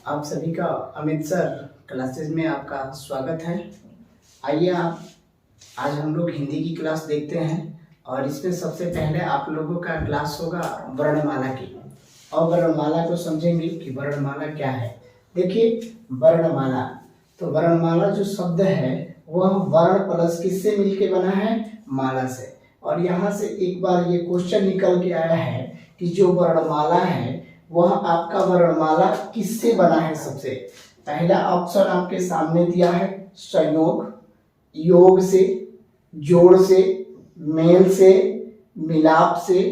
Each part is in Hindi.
आप सभी का अमित सर क्लासेस में आपका स्वागत है। आइए आज हम लोग हिंदी की क्लास देखते हैं और इसमें सबसे पहले आप लोगों का क्लास होगा वर्णमाला की और वर्णमाला को समझेंगे कि वर्णमाला क्या है। देखिए वर्णमाला, तो वर्णमाला जो शब्द है वह वर्ण प्लस किससे मिलके बना है? माला से। और यहाँ से एक बार ये क्वेश्चन निकल के आया है कि जो वर्णमाला है वह आपका वर्णमाला किससे बना है। सबसे पहला ऑप्शन आपके सामने दिया है संयोग, योग से, जोड़ से, मेल से, मिलाप से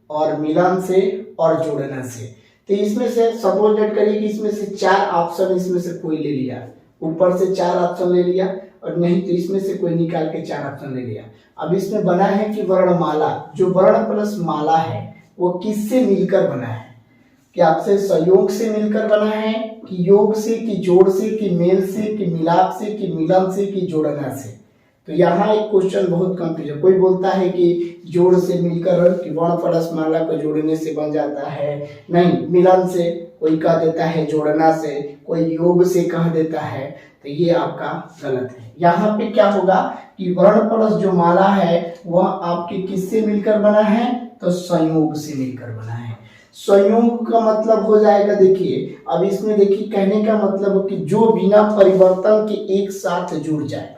और मिलन से और जोड़ना से। तो इसमें से सपोज लेट करिए कि इसमें से चार ऑप्शन इसमें से कोई ले लिया, ऊपर से चार ऑप्शन ले लिया और नहीं तो इसमें से कोई निकाल के चार ऑप्शन ले लिया। अब इसमें बना है कि वर्णमाला, जो वर्ण प्लस माला है वो किससे मिलकर बना है? कि आपसे संयोग से मिलकर बना है कि योग से कि जोड़ से कि मेल से कि मिलाप से कि मिलन से कि जोड़ना से। तो यहाँ एक क्वेश्चन बहुत कंफ्यूजन, कोई बोलता है कि जोड़ से मिलकर कि वर्ण प्लस माला को जोड़ने से बन जाता है, नहीं मिलन से, कोई कह देता है जोड़ना से, कोई योग से कह देता है। तो ये आपका गलत है। यहाँ पे क्या होगा कि वर्ण प्लस जो माला है वह आपके किससे मिलकर बना है? तो संयोग से मिलकर बना है। संयोग का मतलब हो जाएगा, देखिए अब इसमें देखिए कहने का मतलब हो कि जो बिना परिवर्तन के एक साथ जुड़ जाए,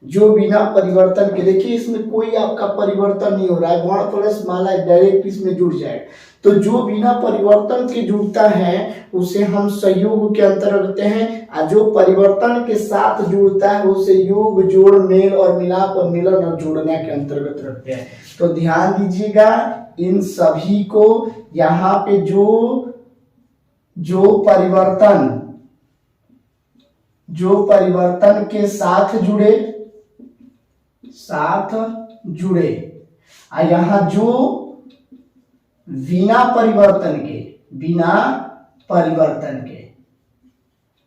जो बिना परिवर्तन के, देखिए इसमें कोई आपका परिवर्तन नहीं हो रहा है, वर्ण प्लस माला डायरेक्ट इसमें जुड़ जाए। तो जो बिना परिवर्तन के जुड़ता है उसे हम संयोग के अंतर्गत रखते हैं, और जो परिवर्तन के साथ जुड़ता है उसे योग, जोड़, मेल और मिलाप और मिलन और जोड़ने के अंतर्गत रखते हैं। तो ध्यान दीजिएगा इन सभी को, यहाँ पे जो परिवर्तन के साथ जुड़े और यहाँ जो बिना परिवर्तन के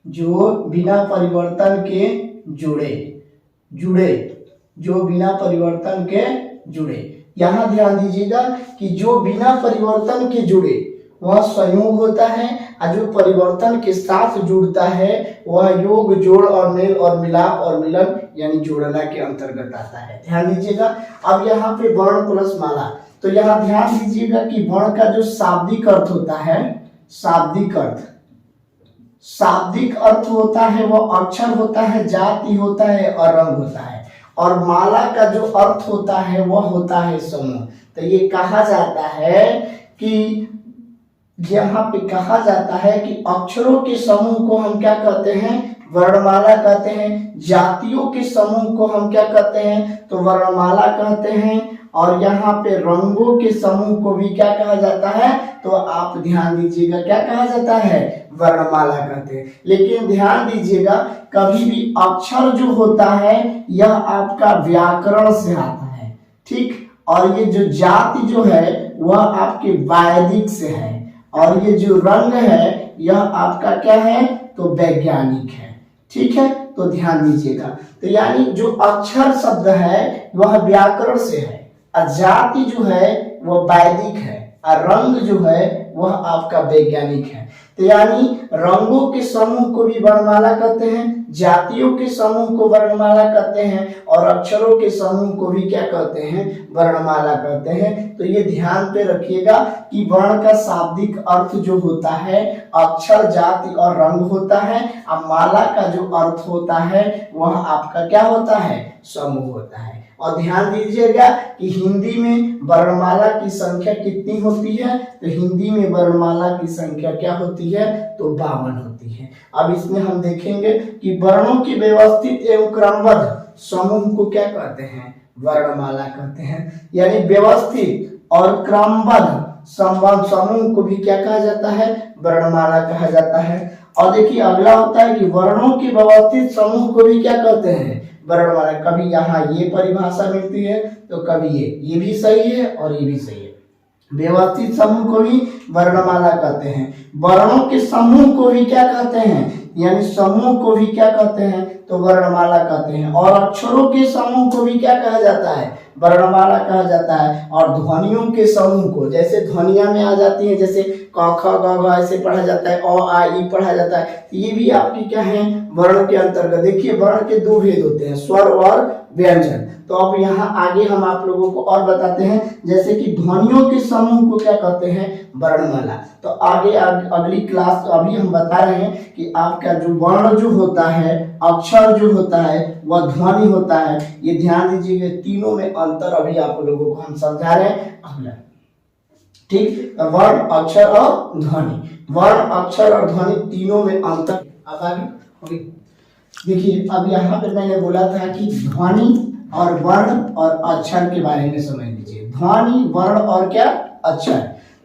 जो बिना परिवर्तन के जुड़े। यहाँ ध्यान दीजिएगा कि जो बिना परिवर्तन के जुड़े वह संयोग होता है और जो परिवर्तन के साथ जुड़ता है वह योग, जोड़ और मेल और मिलाप और मिलन यानी जोड़ना के अंतर्गत आता है। ध्यान दीजिएगा। अब यहाँ पे वर्ण प्लस माला, तो यहाँ ध्यान दीजिएगा कि वर्ण का जो शाब्दिक अर्थ होता है, शाब्दिक अर्थ होता है वह अक्षर होता है, जाति होता है और रंग होता है। और माला का जो अर्थ होता है वह होता है समूह। तो ये कहा जाता है कि यहाँ पे कहा जाता है कि अक्षरों के समूह को हम क्या कहते हैं? वर्णमाला कहते हैं। जातियों के समूह को हम क्या कहते हैं? तो वर्णमाला कहते हैं। और यहाँ पे रंगों के समूह को भी क्या कहा जाता है? तो आप ध्यान दीजिएगा क्या कहा जाता है? वर्णमाला कहते हैं। लेकिन ध्यान दीजिएगा कभी भी अक्षर जो होता है यह आपका व्याकरण से आता है, ठीक। और ये जो जाति जो है वह आपके वैदिक से है और ये जो रंग है यह आपका क्या है? तो वैज्ञानिक है, ठीक है। तो ध्यान दीजिएगा, तो यानी जो अक्षर शब्द है वह व्याकरण से है और जाति जो है वह वैदिक है और रंग जो है वह आपका वैज्ञानिक है। तो यानी रंगों के समूह को भी वर्णमाला कहते हैं, जातियों के समूह को वर्णमाला कहते हैं और अक्षरों के समूह को भी क्या कहते हैं? वर्णमाला कहते हैं। तो ये ध्यान पे रखिएगा कि वर्ण का शाब्दिक अर्थ जो होता है अक्षर, जाति और रंग होता है और माला का जो अर्थ होता है वह आपका क्या होता है? समूह होता है। और ध्यान दीजिएगा कि हिंदी में वर्णमाला की संख्या कितनी होती है? तो हिंदी में वर्णमाला की संख्या क्या होती है? तो 52 होती है। अब इसमें हम देखेंगे कि वर्णों की व्यवस्थित एवं क्रमबद्ध समूह को क्या कहते हैं? वर्णमाला कहते हैं। यानी व्यवस्थित और क्रमबद्ध समूह को भी क्या कहा जाता है? वर्णमाला कहा जाता है। और देखिए अगला होता है कि वर्णों की व्यवस्थित समूह को भी क्या कहते हैं? वर्णमाला। कभी यहाँ ये परिभाषा मिलती है तो कभी ये भी सही है और ये भी सही है। व्यवस्थित समूह को भी वर्णमाला कहते हैं। वर्णों के समूह को भी क्या कहते हैं? यानी समूह को भी क्या कहते हैं? तो वर्णमाला कहते हैं। और अक्षरों के समूह को भी क्या कहा जाता है, वर्णमाला कहा जाता है। और ध्वनियों के समूह को, जैसे ध्वनिया में आ जाती है, जैसे क ख ग घ ऐसे पढ़ा जाता है, अ आ ई पढ़ा जाता है, ये भी आपकी क्या है, वर्ण के अंतर्गत। देखिए वर्ण के दो भेद होते हैं, स्वर और व्यंजन। तो अब यहाँ आगे हम आप लोगों को और बताते हैं, जैसे कि ध्वनियों के समूह को क्या कहते हैं, वर्णमाला। तो आगे अगली क्लास अभी हम बता रहे हैं कि आपका जो वर्ण जो होता है, अक्षर जो होता है, वह ध्वनि होता है। ये ध्यान दीजिएगा, तीनों में अंतर अभी आप लोगों को हम समझा रहे हैं अगला। ठीक, वर्ण अक्षर और ध्वनि, वर्ण अक्षर और ध्वनि तीनों में अंतर। अब आगे देखिए, अब यहाँ पे मैंने बोला था कि ध्वनि और वर्ण और अक्षर के बारे में समझ लीजिए। ध्वनि, वर्ण और क्या, अक्षर।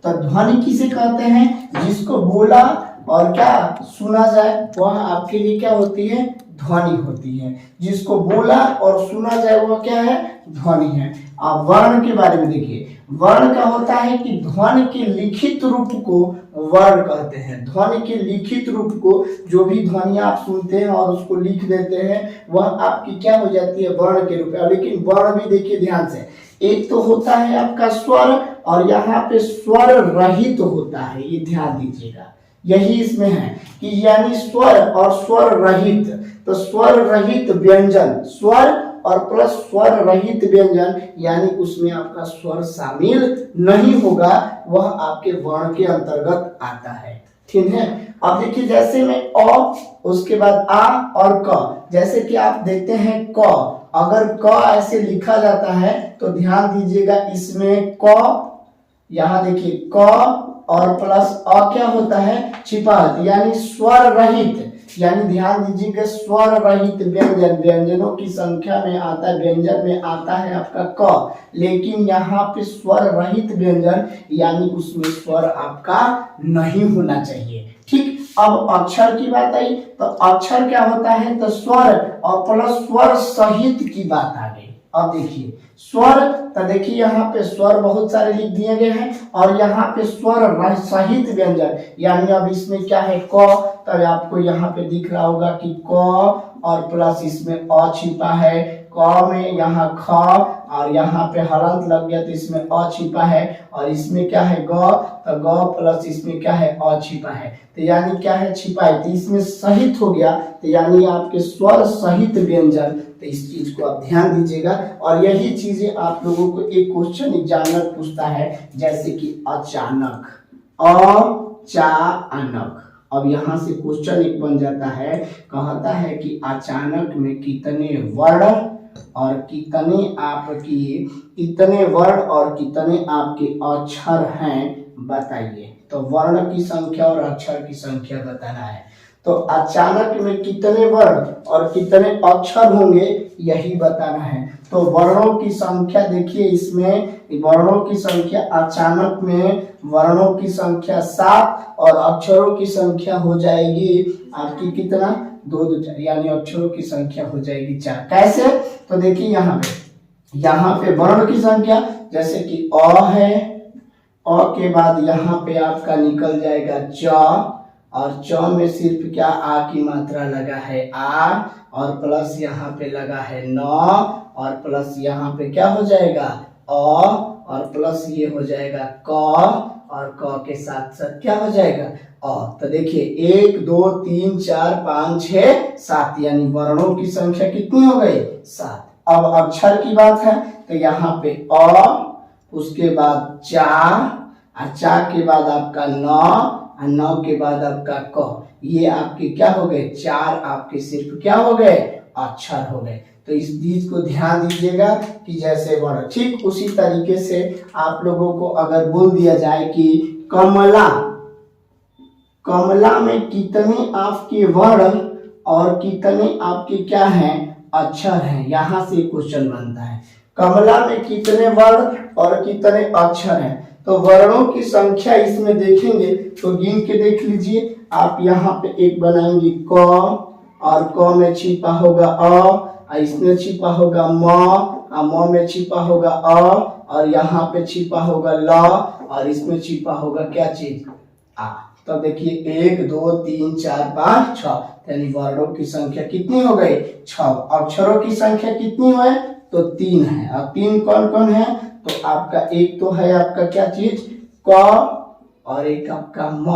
तो ध्वनि किसे कहते हैं, जिसको बोला और क्या सुना जाए वह आपके लिए क्या होती है, ध्वनि होती है। जिसको बोला और सुना जाए वह क्या है, ध्वनि है। अब वर्ण के बारे में देखिए, वर्ण का होता है कि ध्वनि के लिखित रूप को वर्ण कहते हैं। ध्वनि के लिखित रूप को, जो भी ध्वनि आप सुनते हैं और उसको लिख देते हैं, वह आपकी क्या हो जाती है, वर्ण के रूप में। लेकिन वर्ण भी देखिए ध्यान से, एक तो होता है आपका स्वर, और यहाँ पे स्वर रहित होता है, ये ध्यान दीजिएगा, यही इसमें है कि यानी स्वर और स्वर रहित। तो स्वर रहित व्यंजन, स्वर और प्लस स्वर रहित व्यंजन, यानी उसमें आपका स्वर शामिल नहीं होगा, वह आपके वर्ण के अंतर्गत आता है। ठीक है, अब देखिए जैसे में अ, उसके बाद आ और क, जैसे कि आप देखते हैं क, अगर क ऐसे लिखा जाता है तो ध्यान दीजिएगा, इसमें क, यहाँ देखिए क और प्लस अ क्या होता है, छिपा होता है, यानी स्वर रहित। यानी ध्यान दीजिएगा, स्वर रहित व्यंजन, व्यंजनों की संख्या में आता है, व्यंजन में आता है आपका क, लेकिन यहाँ पे स्वर रहित व्यंजन, यानी उसमें स्वर आपका नहीं होना चाहिए। ठीक, अब अक्षर की बात आई, तो अक्षर क्या होता है, तो स्वर और प्लस स्वर सहित की बात आ गई। अब देखिए स्वर, तो देखिए यहाँ पे स्वर बहुत सारे लिख दिए गए हैं, और यहाँ पे स्वर सहित व्यंजन, यानी अब इसमें क्या है, क, तब आपको यहाँ पे दिख रहा होगा कि क और प्लस इसमें अ छिपा है, क में यहाँ ख, और यहाँ पे हलंत लग गया तो इसमें अ छिपा है, और इसमें क्या है ग, तो ग प्लस इसमें क्या है, अ छिपा है। तो यानी क्या है, छिपा है, तो इसमें सहित हो गया, तो यानी आपके स्वर सहित व्यंजन। तो इस चीज को आप ध्यान दीजिएगा, और यही चीजें आप लोगों को एक क्वेश्चन एग्जामिनर पूछता है, जैसे कि अचानक, अचानक। अब यहाँ से क्वेश्चन एक बन जाता है, कहता है कि अचानक में कितने वर्ण और कितने वर्ण और कितने आपके अक्षर हैं, बताइए। तो वर्ण की संख्या और अक्षर की संख्या बताना है। तो अचानक में कितने वर्ण और कितने अक्षर होंगे, यही बताना है। तो वर्णों की संख्या देखिए, इसमें वर्णों की संख्या, अचानक में वर्णों की संख्या 7 और अक्षरों की संख्या हो जाएगी आपकी कितना, 2 2 4, यानी अक्षरों की संख्या हो जाएगी 4। कैसे, तो देखिए यहाँ पे वर्ण की संख्या, जैसे कि अ है, अ के बाद यहाँ पे आपका निकल जाएगा च, और च में सिर्फ क्या, आ की मात्रा लगा है आ, और प्लस यहाँ पे लगा है न, और प्लस यहाँ पे क्या हो जाएगा अ, और प्लस ये हो जाएगा क, और क के साथ साथ क्या हो जाएगा अ। तो देखिए 1 2 3 4 5 6 7, यानी वर्णों की संख्या कितनी हो गई, 7। अब अक्षर की बात है, तो यहाँ पे अ, उसके बाद चा, और चा के बाद आपका न, और 9 के बाद आपका क, ये आपके क्या हो गए, 4 आपके सिर्फ क्या हो गए, अक्षर हो गए। तो इस चीज को ध्यान दीजिएगा कि जैसे वर्ण, ठीक उसी तरीके से आप लोगों को अगर बोल दिया जाए कि कमला, कमला में कितने आपके वर्ण और कितने आपके क्या हैं, अक्षर हैं, यहाँ से क्वेश्चन बनता है। कमला में कितने वर्ण और कितने अक्षर हैं, तो वर्णों की संख्या इसमें देखेंगे तो गिन के देख लीजिए आप। यहाँ पे एक बनाएंगे क, और क में छिपा होगा अ, इसमें छिपा होगा म, और म में छिपा होगा अ, और यहाँ पे छिपा होगा ल, और इसमें छिपा होगा क्या चीज, आ। तो देखिए 1 2 3 4 5 6, यानी वर्णों की संख्या कितनी हो गई 6। अक्षरों की संख्या कितनी है तो 3 है। अब 3 कौन कौन है तो आपका एक तो है आपका क्या चीज क, और एक आपका म,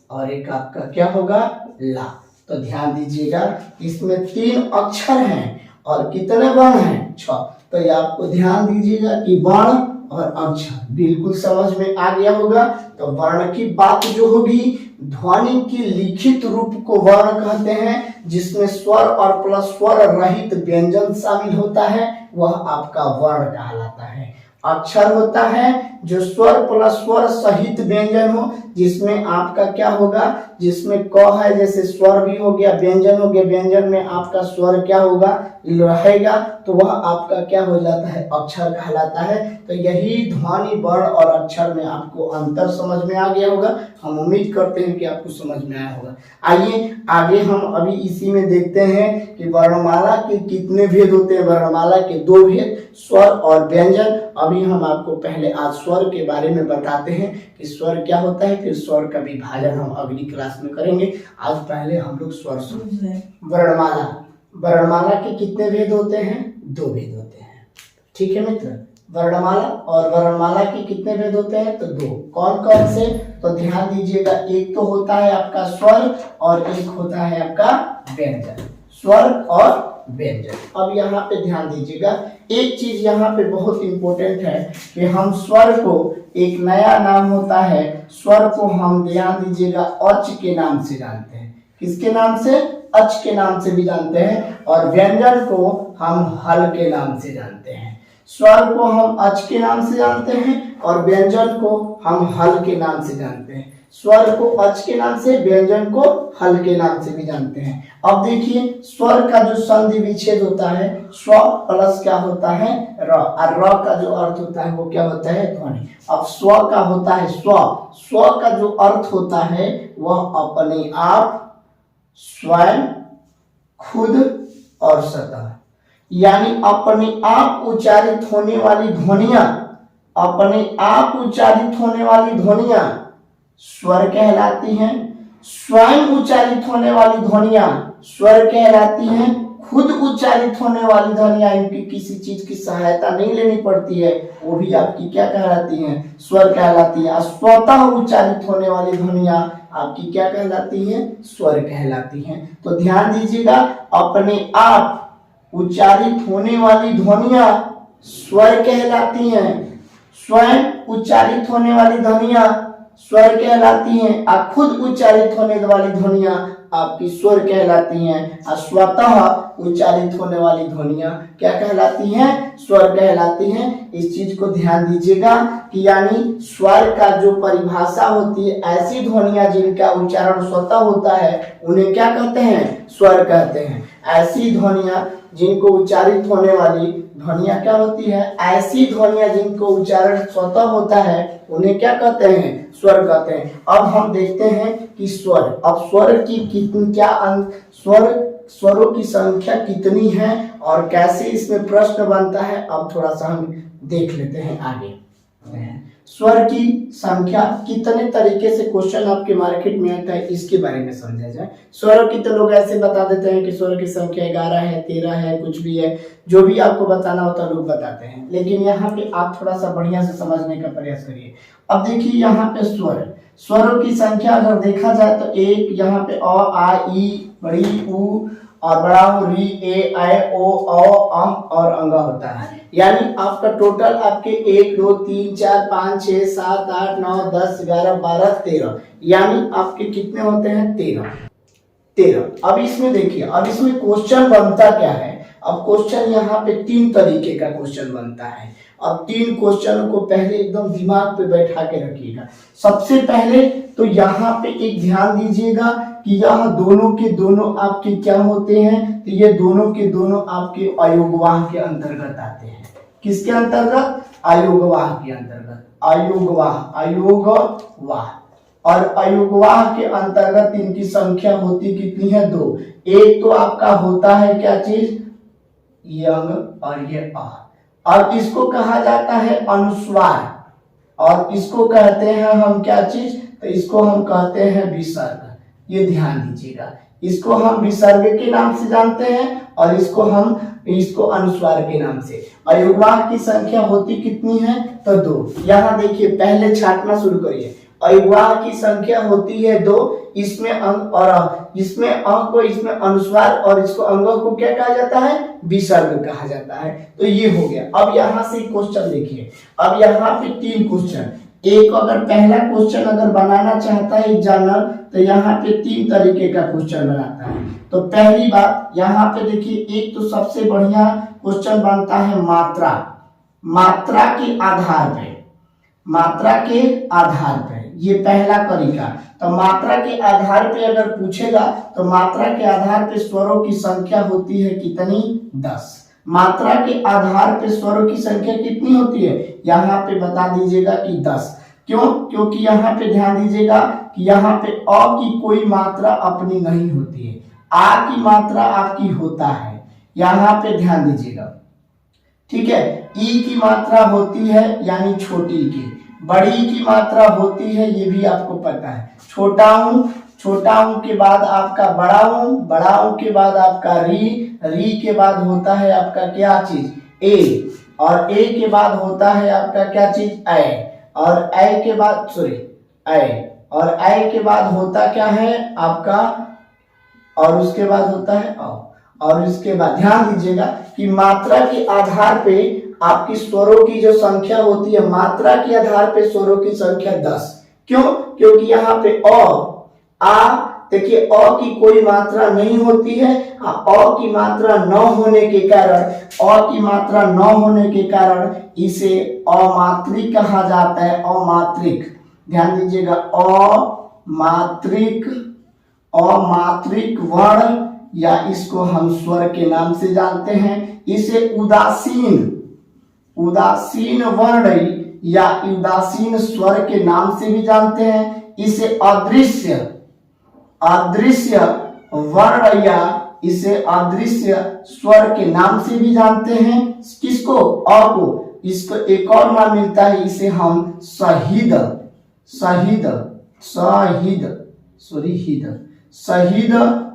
और एक आपका क्या होगा ला। तो ध्यान दीजिएगा इसमें 3 अक्षर हैं और कितने वर्ण हैं 6। तो ये आपको ध्यान दीजिएगा कि वर्ण और अक्षर बिल्कुल समझ में आ गया होगा। तो वर्ण की बात जो होगी, ध्वनि की लिखित रूप को वर्ण कहते हैं, जिसमें स्वर और प्लस स्वर रहित व्यंजन शामिल होता है, वह आपका वर्ण कहलाता है। अक्षर होता है जो स्वर प्लस स्वर सहित व्यंजन हो, जिसमें आपका क्या होगा, जिसमें क है जैसे स्वर भी हो गया, व्यंजन हो गया, व्यंजन में आपका स्वर क्या होगा रहेगा, तो वह आपका क्या हो जाता है अक्षर कहलाता है। तो यही ध्वनि वर्ण और अक्षर में आपको अंतर समझ में आ गया होगा। हम उम्मीद करते हैं कि आपको समझ में आया होगा। आइए आगे हम अभी इसी में देखते हैं कि वर्णमाला के कितने भेद होते हैं। वर्णमाला के 2 भेद, स्वर और व्यंजन। अभी हम आपको पहले आज स्वर के बारे में बताते हैं कि स्वर क्या होता है, फिर स्वर का विभाजन हम अगली क्लास में करेंगे। आज पहले हम लोग स्वर सुन। वर्णमाला, वर्णमाला के कितने भेद होते हैं 2 भेद होते हैं। ठीक है मित्र, वर्णमाला और वर्णमाला के कितने भेद होते हैं तो 2। कौन कौन से तो ध्यान दीजिएगा, एक तो होता है आपका स्वर और एक होता है आपका व्यंजन। स्वर और व्यंजन। अब यहाँ पे ध्यान दीजिएगा, एक चीज यहाँ पे बहुत इंपॉर्टेंट है कि हम स्वर को एक नया नाम होता है, स्वर को हम ध्यान दीजिएगा अच के नाम से जानते हैं। किसके नाम से? अच के नाम से भी जानते हैं। और व्यंजन को हम हल के नाम से जानते हैं। स्वर को हम अच के नाम से जानते हैं और व्यंजन को हम हल के नाम से जानते हैं। स्वर को अच के नाम से, व्यंजन को हल के नाम से भी जानते हैं। अब देखिए स्वर का जो संधि विच्छेद होता है, स्व प्लस क्या होता है र, और र का जो अर्थ होता है वो क्या होता है ध्वनि। अब स्व का होता है स्व, स्व का जो अर्थ होता है वह अपने आप, स्वयं, खुद और सतह, यानी अपने आप उच्चारित होने वाली ध्वनियां, अपने आप उच्चारित होने वाली ध्वनियां स्वर कहलाती हैं। स्वयं उच्चारित होने वाली ध्वनियां स्वर कहलाती हैं। खुद उच्चारित होने वाली ध्वनियां, इनकी किसी चीज की सहायता नहीं लेनी पड़ती है, वो भी आपकी क्या कहलाती हैं स्वर कहलाती है। स्वतः उच्चारित होने वाली ध्वनियां आपकी क्या कहलाती हैं स्वर कहलाती हैं। तो ध्यान दीजिएगा, अपने आप उच्चारित होने वाली ध्वनियां स्वर कहलाती हैं। स्वयं उच्चारित होने वाली ध्वनियां स्वर कहलाती हैं और खुद उच्चारित होने वाली ध्वनियां आपकी स्वर कहलाती हैं। और स्वतः उच्चारित होने वाली ध्वनियां क्या कहलाती हैं स्वर कहलाती हैं। इस चीज को ध्यान दीजिएगा कि यानी स्वर का जो परिभाषा होती है, ऐसी ध्वनियां जिनका उच्चारण स्वतः होता है उन्हें क्या कहते हैं स्वर कहते हैं। ऐसी ध्वनियां जिनको उच्चारित होने वाली ध्वनियां क्या होती है, ऐसी ध्वनियां जिनको उच्चारण स्वतः होता है उन्हें क्या कहते हैं स्वर कहते हैं। अब हम देखते हैं कि स्वर, अब स्वर की कितनी क्या स्वरों की संख्या कितनी है और कैसे इसमें प्रश्न बनता है, अब थोड़ा सा हम देख लेते हैं आगे। स्वर की संख्या कितने तरीके से क्वेश्चन आपके मार्केट में आता है इसके बारे में समझा जाए। स्वरों की तो लोग ऐसे बता देते हैं कि स्वर की संख्या 11 है, 13 है, कुछ भी है, जो भी आपको बताना होता है लोग बताते हैं, लेकिन यहाँ पे आप थोड़ा सा बढ़िया से समझने का प्रयास करिए। अब देखिए यहाँ पे स्वर, स्वरों की संख्या अगर देखा जाए तो एक यहाँ पे अ, आ, ई, बड़ी ऊ और बड़ा री, ए, ऐ, ओ, और अंगा होता है। यानी आपका टोटल आपके 1 2 3 4 5 6 7 8 9 10 11 12 13, यानी आपके कितने होते हैं 13। अब इसमें देखिए, अब इसमें क्वेश्चन बनता क्या है। अब क्वेश्चन यहाँ पे 3 तरीके का क्वेश्चन बनता है। अब 3 क्वेश्चन को पहले एकदम दिमाग पे बैठा के रखिएगा। सबसे पहले तो यहाँ पे एक ध्यान दीजिएगा कि यह दोनों के दोनों आपके क्या होते हैं, तो ये दोनों के दोनों आपके अयोगवाह के अंतर्गत आते हैं। किसके अंतर्गत? अयोगवाह के अंतर्गत। अयोगवाह और अयोगवाह के अंतर्गत इनकी संख्या होती कितनी है 2। एक तो आपका होता है क्या चीज, ये अंग और ये आ। अब इसको कहा जाता है अनुस्वार और इसको कहते हैं हम क्या चीज तो इसको हम कहते हैं विसर्ग। ये ध्यान दीजिएगा, इसको हम विसर्ग के नाम से जानते हैं और इसको अनुस्वार के नाम से। और युग्मांक की संख्या होती कितनी है? तो 2। यहाँ देखिए, पहले छांटना शुरू करिए। युग्मांक की संख्या होती है 2। इसमें अंग और इसमें अंग को इसमें अनुस्वार और इसको अंगों को क्या कहा जाता है? विसर्ग कहा जाता है। तो ये हो गया। अब यहाँ से क्वेश्चन देखिए, अब यहाँ पे 3 क्वेश्चन। एक अगर पहला क्वेश्चन अगर बनाना चाहता है एग्जामिनर तो यहाँ पे 3 तरीके का क्वेश्चन बनाता है। तो पहली बात यहाँ पे देखिए, एक तो सबसे बढ़िया क्वेश्चन बनता है मात्रा, मात्रा के आधार पे, मात्रा के आधार पे, ये पहला तरीका। तो मात्रा के आधार पे अगर पूछेगा तो मात्रा के आधार पे स्वरों की संख्या होती है कितनी? 10। मात्रा के आधार पे स्वरों की संख्या कितनी होती है? यहाँ पे बता दीजिएगा कि 10। क्यों? क्योंकि यहाँ पे ध्यान दीजिएगा कि यहाँ पे अ की कोई मात्रा अपनी नहीं होती है, आ की मात्रा आपकी होता है। यहाँ पे ध्यान दीजिएगा, ठीक है। ई की मात्रा होती है यानी छोटी की, बड़ी की मात्रा होती है, ये भी आपको पता है। छोटा हूं के बाद आपका बड़ा हूं के बाद आपका री के बाद होता है आपका क्या चीज? ए, और ए के बाद होता है आपका क्या चीज? ए, और ए के बाद और ए के बाद होता क्या है आपका? और उसके बाद होता है और इसके बाद ध्यान दीजिएगा कि मात्रा के आधार पे आपकी स्वरों की जो संख्या होती है, मात्रा के आधार पे स्वरों की संख्या 10। क्यों? क्योंकि यहाँ पे आ देखिए, अ की कोई मात्रा नहीं होती है। अ की मात्रा न होने के कारण इसे अमात्रिक कहा जाता है। अमात्रिक, ध्यान दीजिएगा, अमात्रिक वर्ण, या इसको हम स्वर के नाम से जानते हैं। इसे उदासीन वर्ण या उदासीन स्वर के नाम से भी जानते हैं। इसे अदृश्य वर्ण या इसे अदृश्य स्वर के नाम से भी जानते हैं। किसको? अ को। इसको एक और नाम मिलता है, इसे हम शहीद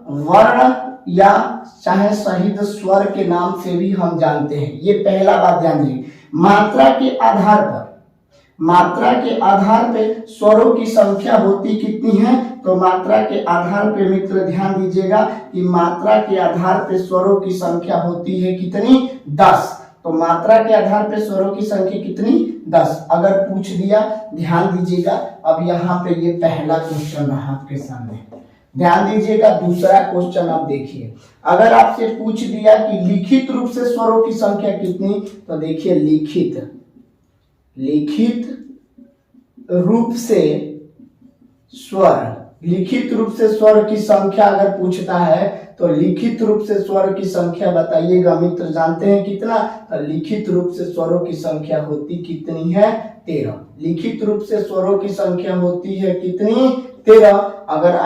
वर्ण या चाहे शहीद स्वर के नाम से भी हम जानते हैं। ये पहला बात ध्यान दीजिए। मात्रा के आधार पे स्वरों की संख्या होती कितनी है? तो मात्रा के आधार पे मित्र ध्यान दीजिएगा कि मात्रा के आधार पे स्वरों की संख्या होती है कितनी? 10। तो मात्रा के आधार पे स्वरों की संख्या कितनी? 10 अगर पूछ दिया, ध्यान दीजिएगा। अब यहाँ पे ये पहला क्वेश्चन रहा आपके सामने, ध्यान दीजिएगा। दूसरा क्वेश्चन आप देखिए, अगर आपसे पूछ दिया कि लिखित रूप से स्वरों की संख्या कितनी, तो देखिए लिखित रूप से स्वर की संख्या अगर पूछता है तो लिखित रूप से स्वर की संख्या बताइएगा मित्र। जानते हैं कितना? तो लिखित रूप से स्वरों की संख्या होती कितनी है? 13। लिखित रूप से स्वरों की संख्या होती है कितनी? 13। अगर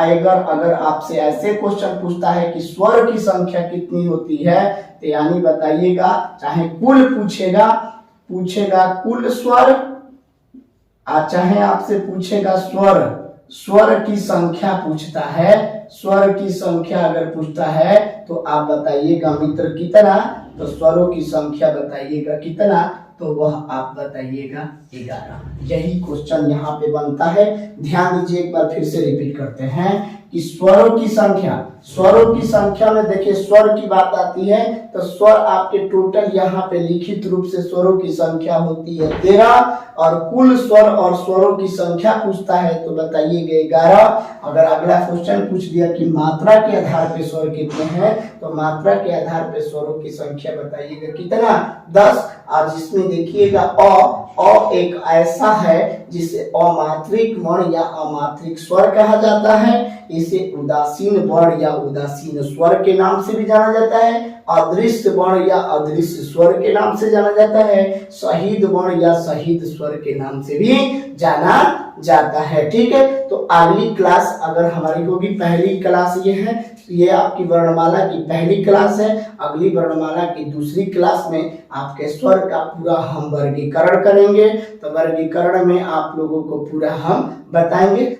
आपसे ऐसे क्वेश्चन पूछता है कि स्वर की संख्या कितनी होती है, तो यानी बताइएगा, चाहे कुल पूछेगा कुल स्वर, चाहे आपसे पूछेगा स्वर की संख्या पूछता है। स्वर की संख्या अगर पूछता है तो आप बताइएगा मित्र कितना? तो स्वरों की संख्या बताइएगा कितना? तो वह आप बताइएगा 11। यही क्वेश्चन यहाँ पे बनता है। ध्यान दीजिए, एक बार फिर से रिपीट करते हैं कि स्वरों की संख्या में देखिए स्वर की बात आती है तो स्वर आपके टोटल यहाँ पे लिखित रूप से स्वरों की संख्या होती है 13, और कुल स्वर और स्वरों की संख्या पूछता है तो बताइएगा 11। अगर अगला क्वेश्चन पूछ दिया कि मात्रा के आधार पे स्वर कितने हैं, तो मात्रा के आधार पे स्वरों की संख्या बताइएगा कितना? 10। और जिसमें देखिएगा अ एक ऐसा है जिसे अमात्रिक वर्ण या अमात्रिक स्वर कहा जाता है। इसे उदासीन वर्ण या उदासीन स्वर के नाम से भी जाना जाता है। अदृश्य वर्ण या अदृश्य स्वर के नाम से जाना जाता है। शहीद वर्ण या शहीद स्वर के नाम से भी जाना जाता है। ठीक है, तो अगली क्लास अगर हमारी होगी, पहली क्लास ये है, ये आपकी वर्णमाला की पहली क्लास है। अगली वर्णमाला की दूसरी क्लास में आपके स्वर का पूरा हम वर्गीकरण करेंगे। तो वर्गीकरण में आप लोगों को पूरा हम बताएंगे।